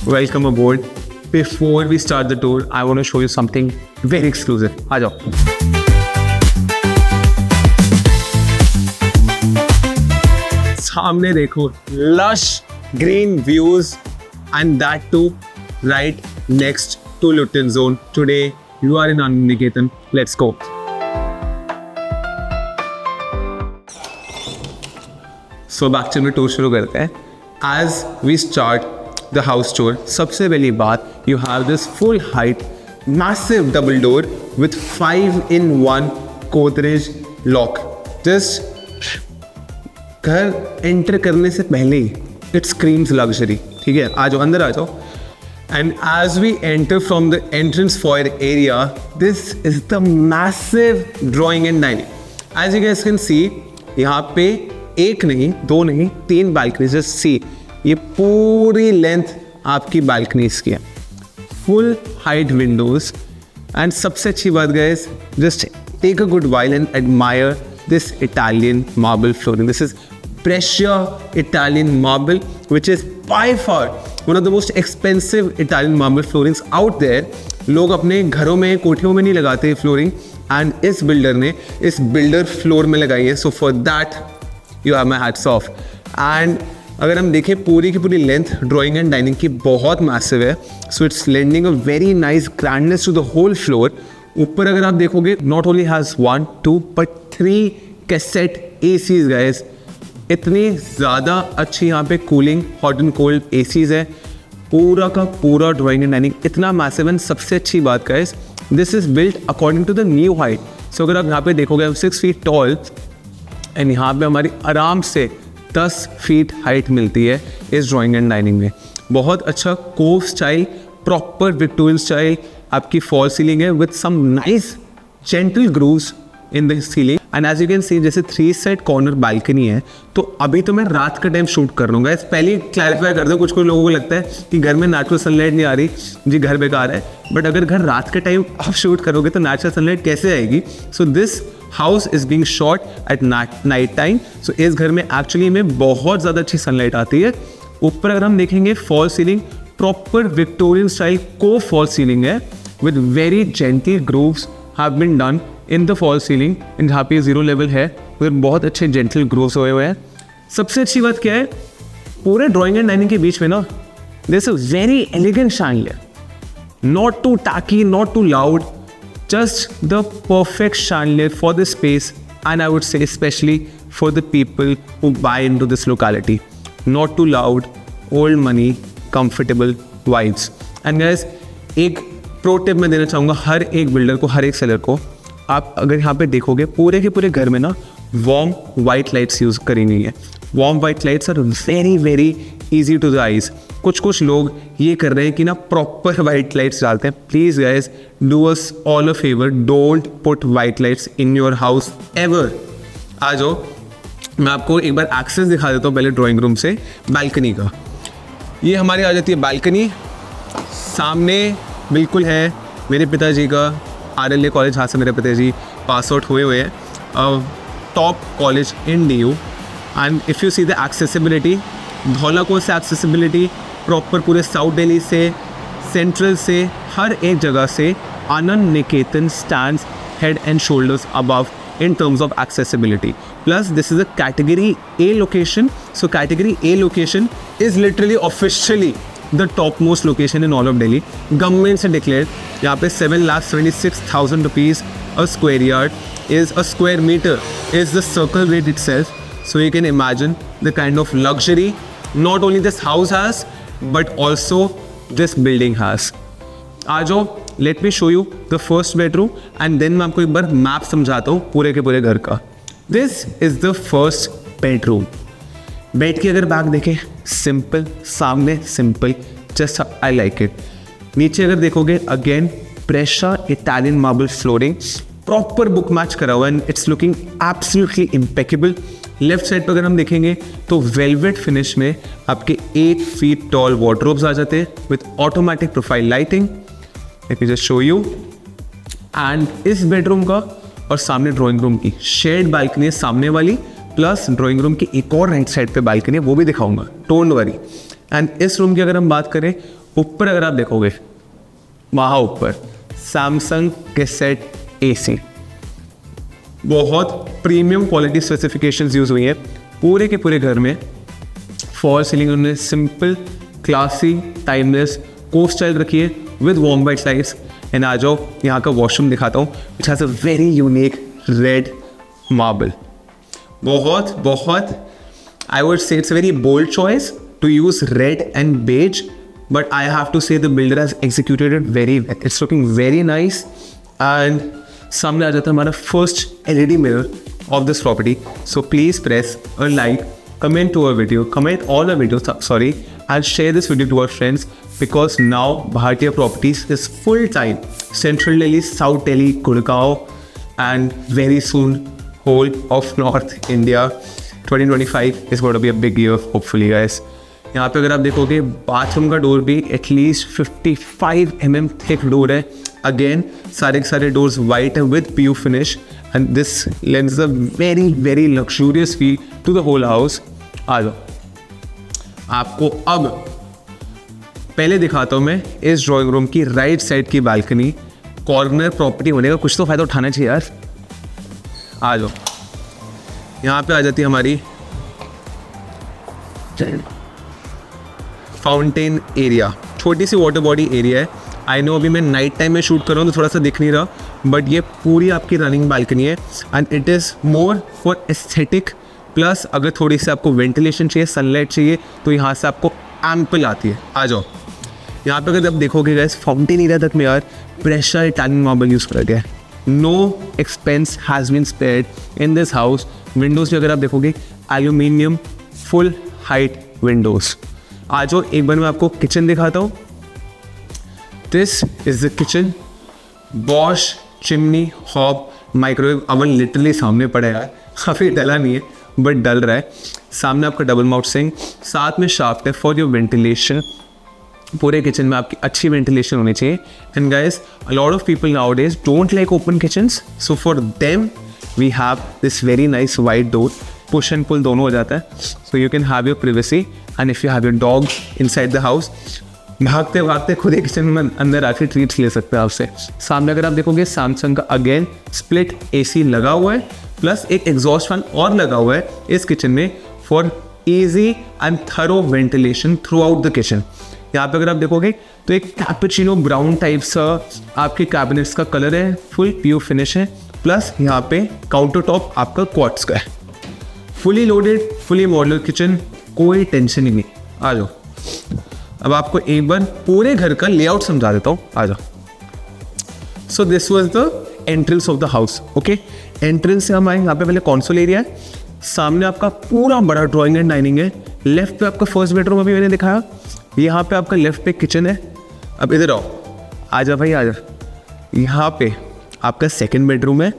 welcome aboard. Before we start the tour, I want to show you something very exclusive. आ जाओ. सामने देखो, lush green views and that too right next to Luton Zone. Today you are in Anand Niketan. Let's go. So back to the tour शुरू करते हैं. As we start the house tour, सबसे पहली बात, you have this full height massive double door with 5-in-1 Godrej lock. Just घर enter करने से पहले ही it screams luxury. ठीक है, आ जाओ, अंदर आ जाओ. And as we enter from the entrance foyer area, this is the massive drawing and dining. As you guys can see, यहाँ पे एक नहीं, दो नहीं, 3 balconies. Just see, ये पूरी लेंथ आपकी बालकनीज की है, फुल हाइट विंडोज. एंड सबसे अच्छी बात guys, just take a good while and admire this Italian marble flooring. This is breccia Italian marble which is by far one of the most expensive Italian marble floorings out there. लोग अपने घरों में, कोठियों में नहीं लगाते flooring, and इस builder ने इस बिल्डर फ्लोर में लगाई है. So for that you have my hats off. And अगर हम देखें, पूरी की पूरी लेंथ ड्राइंग एंड डाइनिंग की बहुत मैसिव है. So it's lending a very nice grandness to the whole floor. ऊपर अगर आप देखोगे, not only has 1, 2 but 3 cassette ACs guys. इतनी ज़्यादा अच्छी यहाँ पे cooling, hot and cold ACs है. पूरा का पूरा ड्राइंग एंड डाइनिंग इतना मैसिव. एंड सबसे अच्छी बात guys, this is built according to the new height. So अगर आप यहाँ पे देखोगे, 6 फीट टॉल, एंड यहाँ पे हमारी आराम से 10 फीट हाइट मिलती है इस ड्राइंग एंड डाइनिंग में. बहुत अच्छा cove style, proper Victorian style आपकी फॉल सीलिंग है with some nice gentle grooves in the ceiling. And as you can see, जैसे 3 साइड कॉर्नर बालकनी है. तो अभी तो मैं रात का टाइम शूट कर लूँगा. पहले क्लैरिफाई कर दूँ, कुछ लोगों को लगता है कि घर में नेचुरल सनलाइट नहीं आ रही जी, घर बेकार है. बट अगर घर रात के टाइम आप शूट करोगे तो नेचुरल सनलाइट कैसे आएगी? So this house is being shot at night time. So इस घर में एक्चुअली में बहुत ज़्यादा अच्छी सनलाइट आती है. ऊपर अगर हम देखेंगे, fall ceiling proper Victorian style को फॉल सीलिंग है with very gentle grooves have been done in the fall ceiling. जहाँ पे 0 लेवल है, फिर बहुत अच्छे जेंटल ग्रूव्स हुए हैं. सबसे अच्छी बात क्या है, पूरे ड्राइंग एंड डाइनिंग के बीच में ना, this a very elegant chandelier. Not too tacky, not too loud, just the perfect chandelier for this space, and I would say especially for the people who buy into this locality. Not too loud, old money, comfortable vibes. And guys, एक pro tip मैं देना चाहूँगा हर एक builder को, हर एक seller को. आप अगर यहाँ पे देखोगे, पूरे के पूरे घर में ना वार्म वाइट लाइट्स यूज़ करी गई है. Warm white lights are very very easy to the eyes. कुछ लोग ये कर रहे हैं कि ना प्रॉपर वाइट लाइट्स डालते हैं. Please guys, do us all a favour, don't put white lights in your house ever. आ जाओ, मैं आपको एक बार एक्सेस दिखा देता हूँ पहले ड्राइंग रूम से बालकनी का. ये हमारी आ जाती है बालकनी. सामने बिल्कुल है मेरे पिताजी का RLA कॉलेज, जहाँ से मेरे पिताजी पास आउट हुए हैं. Top college in DU. And if you see the accessibility, Dhaula Kuan से एक्सेसिबिलिटी प्रॉपर पूरे साउथ दिल्ली से, सेंट्रल से, हर एक जगह से Anand Niketan stands head and shoulders above in terms of accessibility. Plus this is a category A location. So category A location is literally officially the topmost location in all of Delhi. Government से declared. यहाँ पे 7,76,000 rupees a square yard is a square meter is the circle rate itself. So you can imagine the kind of luxury not only this house has but also this building has. आ जाओ, let me show you the first bedroom and then मैं आपको एक बार map समझाता हूँ पूरे के पूरे घर का. This is the first bedroom. Bed की अगर बैक देखें, सिंपल, सामने simple, just I like it. नीचे अगर देखोगे, again pressure Italian marble flooring, proper book match करा हुआ and it's looking absolutely impeccable. Left side पर अगर हम देखेंगे तो वेलवेट फिनिश में आपके 8 फीट टॉल वार्डरोब्स आ जाते हैं with automatic profile lighting. Let me just show you. And इस बेडरूम का और सामने ड्राइंग रूम की शेड बालकनी है सामने वाली, प्लस ड्राइंग रूम की एक और राइट साइड पे बालकनी है, वो भी दिखाऊंगा, डोंट वरी. एंड इस रूम की अगर हम बात करें, ऊपर अगर आप देखोगे वहाँ ऊपर सैमसंग कैसेट AC, बहुत प्रीमियम क्वालिटी स्पेसिफिकेशंस यूज़ हुई हैं पूरे के पूरे घर में। फॉल सीलिंग उन्होंने simple classy timeless coast style रखी है with warm white lights. And आ जाओ यहाँ का वॉशरूम दिखाता हूँ, which has a very unique red marble. बहुत I would say it's very bold choice to use red and beige, but I have to say the builder has executed it very well. It's looking very nice. And सामने आ जाता है हमारा first LED mirror of this property. So please press a like, comment to our video, comment all our videos, sorry, and share this video to our friends, because now Bhartiya Properties is full time Central Delhi, South Delhi, Gurgaon, and very soon whole of North India. 2025 is going to be a big year hopefully guys. यहाँ पे अगर आप देखोगे bathroom का door भी at least 55 mm thick door है। Again सारे के सारे डोर्स वाइट है with PU finish, and this lends a very luxurious feel to the whole house. आ जाओ आपको अब पहले दिखाता हूँ मैं इस ड्राइंग रूम की राइट साइड की बालकनी। कॉर्नर प्रॉपर्टी होने का कुछ तो फ़ायदा उठाना चाहिए यार। आ जाओ यहाँ पे आ जाती है हमारी फाउंटेन एरिया, छोटी सी वाटर बॉडी एरिया है। आई नो अभी मैं नाइट टाइम में शूट कर रहा हूँ तो थोड़ा सा दिख नहीं रहा, बट ये पूरी आपकी रनिंग बालकनी है and it is more for aesthetic. Plus अगर थोड़ी सी आपको वेंटिलेशन चाहिए, सनलाइट चाहिए, तो यहाँ से आपको एम्पल आती है। आ जाओ यहाँ पे अगर आप देखोगे गैस फाउंटेन एरिया तक में यार प्रेशर इटालियन मार्बल यूज़ करा गया है। No expense has been spared in this house. Windows भी अगर आप देखोगे एल्यूमिनियम फुल हाइट विंडोज़। आ जाओ एक बार मैं आपको किचन दिखाता हूँ। This is the kitchen. Bosch chimney hob microwave oven literally सामने पड़ा है यार, काफ़ी डला नहीं है बट डल रहा है। सामने आपका डबल माउथ सिंक, साथ में शाफ्ट है फॉर योर वेंटिलेशन। पूरे किचन में आपकी अच्छी वेंटिलेशन होनी चाहिए। And guys a lot of people nowadays don't like open kitchens, so for them we have this very nice wide door. Push and pull दोनों हो जाता है, so you can have your privacy. And if you have your dog inside the house, भागते भागते खुद ही kitchen में अंदर आके ट्रीट्स ले सकते हैं आपसे। सामने अगर आप देखोगे सैमसंग का अगेन स्प्लिट AC लगा हुआ है, प्लस एक एग्जॉस्ट फैन और लगा हुआ है इस किचन में for easy and thorough ventilation through out the kitchen. यहाँ पे अगर आप देखोगे तो एक कैपुचिनो ब्राउन टाइप सा आपके कैबिनेट्स का कलर है, फुल PU फिनिश है। प्लस यहाँ पे काउंटर टॉप आपका क्वार्ट्ज का है। Fully loaded fully modular kitchen, कोई टेंशन ही नहीं। आ जाओ अब आपको एक बार पूरे घर का लेआउट समझा देता हूँ। आ जाओ। So this was the entrance of the house. Okay, entrance से हम आए, यहाँ पे पहले कॉन्सोल एरिया है। सामने आपका पूरा बड़ा ड्राइंग एंड डाइनिंग है। लेफ्ट पे आपका फर्स्ट बेडरूम अभी मैंने दिखाया। यहाँ पे आपका लेफ्ट पे किचन है। अब इधर आओ, आ जा भाई आ जा। यहाँ पे आपका सेकंड बेडरूम है,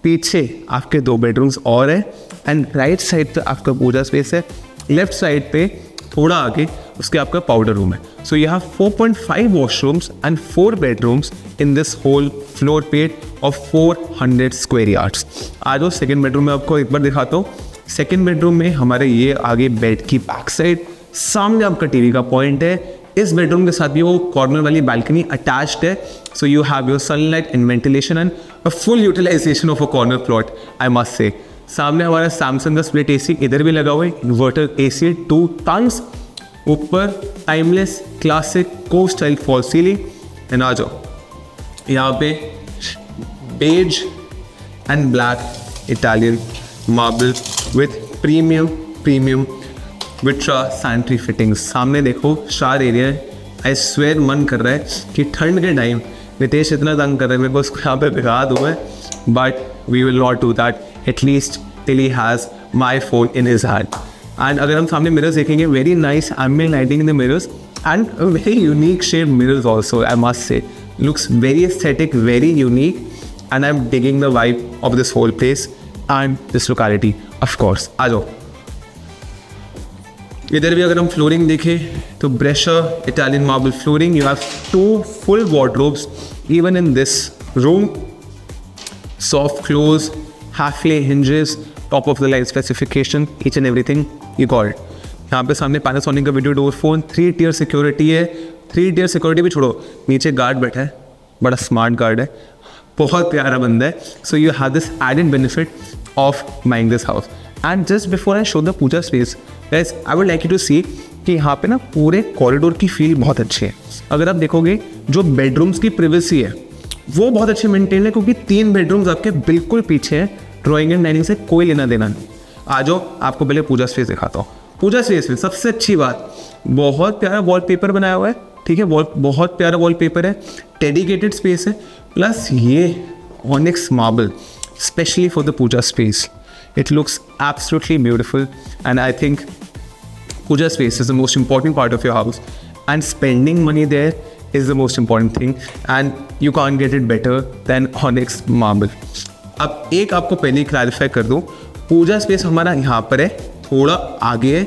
पीछे आपके 2 बेडरूम्स और है, एंड राइट साइड पे आपका पूजा स्पेस है। लेफ्ट साइड पे थोड़ा आगे उसके आपका पाउडर रूम है। So you have 4.5 washrooms and 4 bedrooms in this whole floor plate of 400 square yards. आ जाओ सेकेंड बेडरूम में आपको एक बार दिखाता हूँ। सेकेंड बेडरूम में हमारे ये आगे बेड की बैक साइड, सामने आपका टीवी का पॉइंट है। इस बेडरूम के साथ भी वो कॉर्नर वाली बालकनी अटैच्ड है, so you have your sunlight and ventilation and a full utilisation of a corner plot I must say. सामने हमारा सैमसंग का स्प्लिट AC इधर भी लगा हुआ है, इन्वर्टर AC 2 टन्स। ऊपर timeless classic cove style fall ceiling. And आ जाओ यहाँ पे beige and black Italian marble with premium Vitra sanitary fittings. सामने देखो शार एरिया है। आई स्वेयर मन कर रहा है कि ठंड के टाइम नितेश इतना तंग कर रहा है मेरे को उसको यहाँ पे भिगा दूँ मैं, but we will not do that at least till he has my phone in his hand. And अगर हम सामने मिरर्स देखेंगे, very nice ambient lighting in the mirrors and very unique shape mirrors also I must say. Looks very aesthetic, very unique, and I am digging the vibe of this whole place and this locality of course. आ जाओ इधर भी अगर हम flooring देखें तो ब्रेशर Italian marble flooring. You have 2 full wardrobes even in this room. Soft close, half lay hinges, top of the line specification, each and everything you got it. यहाँ पे सामने पैनासोनिक का video door phone, 3 tier security है। 3 tier security भी छोड़ो, नीचे guard बैठा है, बड़ा स्मार्ट गार्ड है, बहुत प्यारा बंदा है। So you have this added benefit of buying this house. And just before I show the puja space guys, I would like you to see कि यहाँ पे ना पूरे कॉरिडोर की फील बहुत अच्छी है। अगर आप देखोगे जो बेडरूम्स की प्रिवेसी है वो बहुत अच्छी मेंटेन है, क्योंकि 3 बेडरूम्स आपके बिल्कुल पीछे है, ड्राइंग एंड डाइनिंग से कोई लेना देना नहीं। आ जाओ, आपको पहले पूजा स्पेस दिखाता हूँ। पूजा स्पेस में सबसे अच्छी बात, बहुत प्यारा वॉलपेपर बनाया हुआ है, ठीक है, बहुत प्यारा वॉलपेपर है, डेडिकेटेड स्पेस है, प्लस ये onyx marble specially for the puja space. It looks absolutely beautiful and I think puja space is the most important part of your house and spending money there is the most important thing and you can't get it better than Onyx marble. अब एक आपको पहले clarify कर दूँ, पूजा space हमारा यहाँ पर है, थोड़ा आगे है,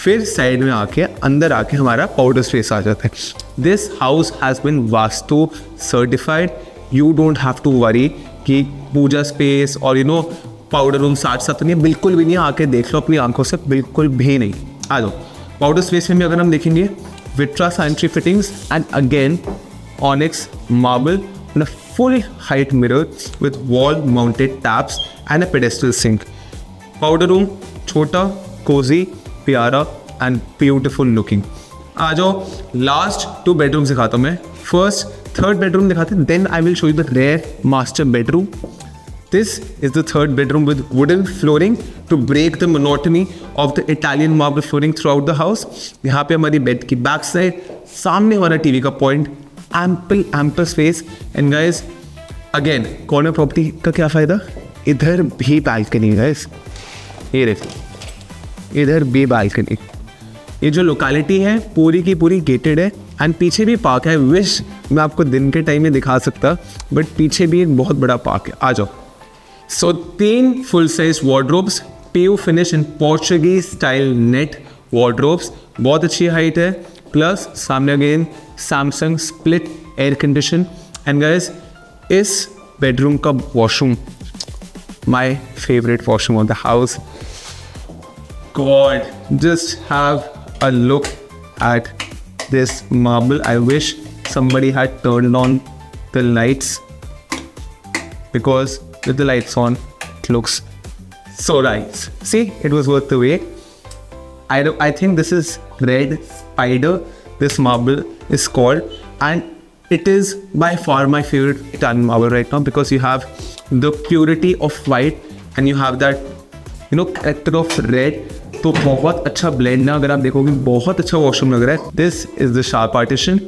फिर साइड में आके अंदर आके हमारा पाउडर स्पेस आ जाता है। This house has been Vastu certified. You don't have to worry कि पूजा स्पेस और यू नो पाउडर रूम साथ साथ नहीं, बिल्कुल भी नहीं। आके देख लो अपनी आंखों से, बिल्कुल भी नहीं। आ जाओ, पाउडर स्पेस में भी अगर हम देखेंगे, Vitra sanitary fittings and again Onyx marble and a full height mirror with wall mounted taps and a pedestal sink. Powder room छोटा, cozy, प्यारा and beautiful looking. आ जाओ, last 2 bedrooms दिखाता हूँ मैं। First, third bedroom दिखाते हैं, then I will show you the rare master bedroom. This is the third bedroom with wooden flooring to break the monotony of the Italian marble flooring throughout the house. यहाँ पे हमारी bed की back side, सामने हमारा TV का point, ample space and guys again corner property का क्या फ़ायदा, इधर भी बालकनी गाइस, ये देखिए इधर भी बालकनी। ये जो लोकेलिटी है पूरी की पूरी गेटेड है एंड पीछे भी पार्क है। विश मैं आपको दिन के टाइम में दिखा सकता, बट पीछे भी एक बहुत बड़ा पार्क है। आ जाओ। So 3 full-size wardrobes, PU finish in Portuguese style net wardrobes, बहुत अच्छी हाइट है, प्लस सामने again Samsung split air condition and guys इस बेडरूम का washroom my favorite washroom of the house. God, just have a look at this marble. I wish somebody had turned on the lights because with the lights on, it looks so nice. See, it was worth the wait. I think this is Red Spider. This marble is called, and it is by far my favorite Italian marble right now because you have the purity of white and you have that, you know, character of red. तो बहुत अच्छा blend है, अगर आप देखोगे बहुत अच्छा washroom लग रहा है। This is the shower partition,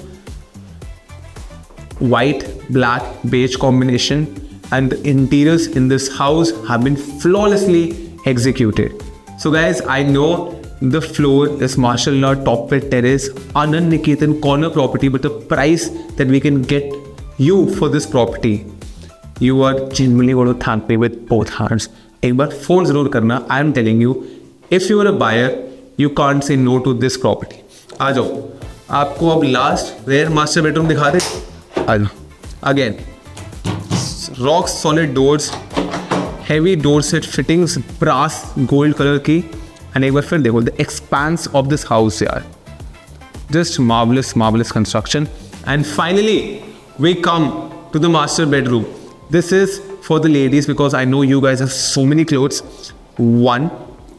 white, black, beige combination. And the interiors in this house have been flawlessly executed. So guys, I know the floor is Marshall Law Top Fit Terrace, Anand Niketan corner property, but the price that we can get you for this property, you are genuinely going to thank me with both hands. एक बार phone जरूर करना। I am telling you, if you are a buyer, you can't say no to this property. आ जाओ, आपको अब last rare master bedroom दिखा दे। आ जाओ, again rock solid doors, heavy door set fittings, brass gold colour की, and एक बार फिर देखो the expanse of this house यार, just marvellous construction. And finally we come to the master bedroom. This is for the ladies because I know you guys have so many clothes. 1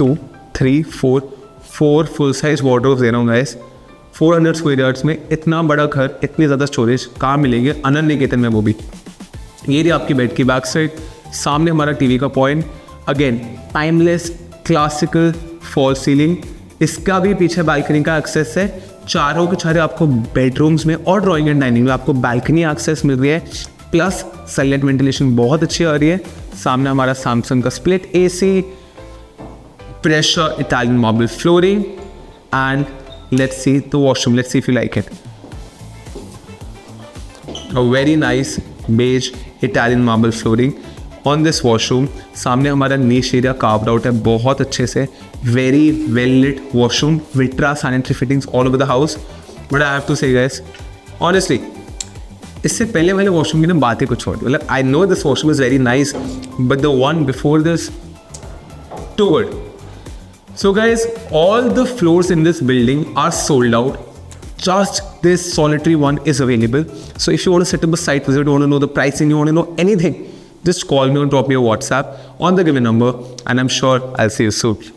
2 3 4 full size wardrobes दे रहा हूँ guys. 400 square yards में इतना बड़ा घर, इतनी ज़्यादा storage कहाँ मिलेंगे, आनंद निकेतन में वो भी। ये रही आपकी बेड की बैक साइड, सामने हमारा टीवी का point, again timeless classical fall ceiling, इसका भी पीछे बालकनी का एक्सेस है। चारों के चारों आपको बेडरूम्स में और ड्राइंग एंड डाइनिंग में आपको बालकनी एक्सेस मिल रही है, प्लस साइलेंट वेंटिलेशन बहुत अच्छी आ रही है। सामने हमारा सैमसंग का split AC, pressure Italian marble flooring, and let's see the washroom, let's see if you like it. A very nice beige Italian marble flooring on this washroom. सामने हमारा niche area carved out है बहुत अच्छे से, very well lit washroom, Vitra sanitary fittings all over the house. But I have to say guys, honestly, इससे पहले वाले washroom की ना बात ही कुछ और, मतलब I know this washroom is very nice, but the one before this, too good. So guys, all the floors in this building are sold out. Just this solitary one is available. So if you want to set up a site visit, you want to know the pricing, you want to know anything, just call me or drop me a WhatsApp on the given number, and I'm sure I'll see you soon.